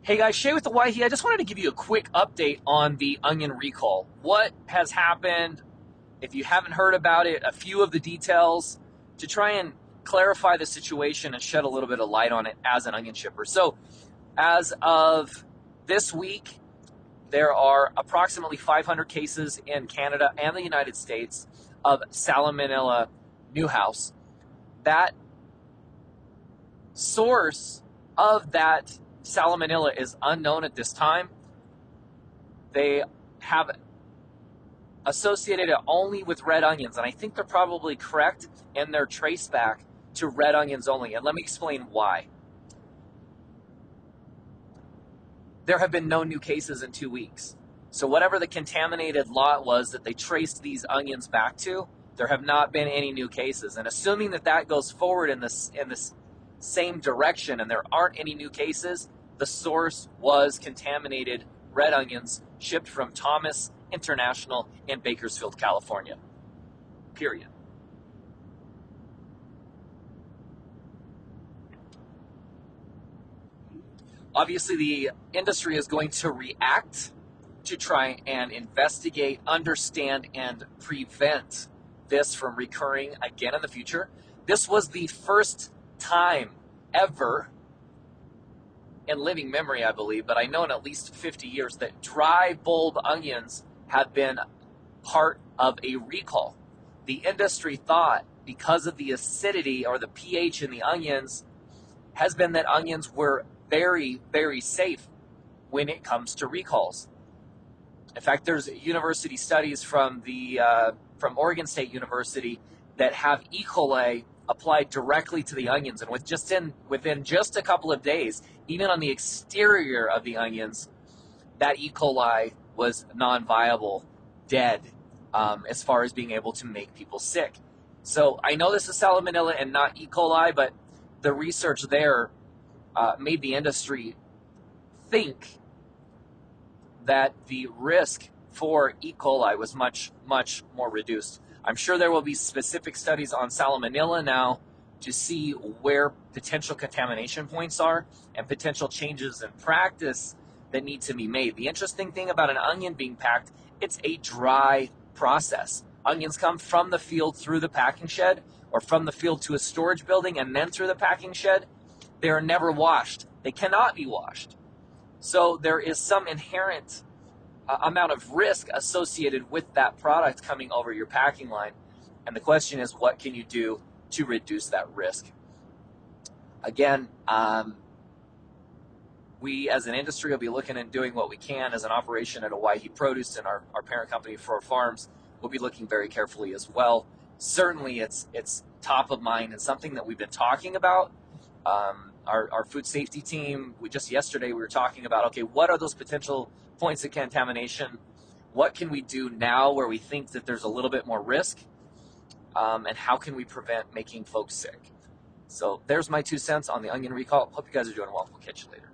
Hey guys, Shay with the Owyhee. I just wanted to give you a quick update on the onion recall. What has happened? If you haven't heard about it, a few of the details to try and clarify the situation and shed a little bit of light on it as an onion shipper. So, as of this week, there are approximately 500 cases in Canada and the United States of Salmonella Newhouse. That source of that Salmonella is unknown at this time. They have associated it only with red onions, and I think they're probably correct in their trace back to red onions only. And let me explain why. There have been no new cases in 2 weeks. So whatever the contaminated lot was that they traced these onions back to, there have not been any new cases. And assuming that that goes forward in this same direction and there aren't any new cases, the source was contaminated red onions shipped from Thomas International in Bakersfield, California. Period. Obviously, the industry is going to react to try and investigate, understand, and prevent this from recurring again in the future. This was the first time ever in living memory, I believe, but I know in at least 50 years that dry bulb onions have been part of a recall. The industry thought, because of the acidity or the pH in the onions, has been that onions were very, very safe when it comes to recalls. In fact, there's university studies from from Oregon State University that have E. coli applied directly to the onions, and within just a couple of days, even on the exterior of the onions, that E. coli was non-viable, dead, as far as being able to make people sick. So I know this is Salmonella and not E. coli, but the research there made the industry think that the risk for E. coli was much, much more reduced. I'm sure there will be specific studies on Salmonella now to see where potential contamination points are and potential changes in practice that need to be made. The interesting thing about an onion being packed, it's a dry process. Onions come from the field through the packing shed, or from the field to a storage building and then through the packing shed. They are never washed. They cannot be washed. So there is some inherent amount of risk associated with that product coming over your packing line. And the question is, what can you do to reduce that risk? Again, we as an industry will be looking and doing what we can as an operation at Owyhee Produce and our parent company for our farms. We'll be looking very carefully as well. Certainly it's top of mind and something that we've been talking about. Our food safety team, yesterday we were talking about, okay, what are those potential points of contamination? What can we do now where we think that there's a little bit more risk? And how can we prevent making folks sick? So there's my 2 cents on the onion recall. Hope you guys are doing well. We'll catch you later.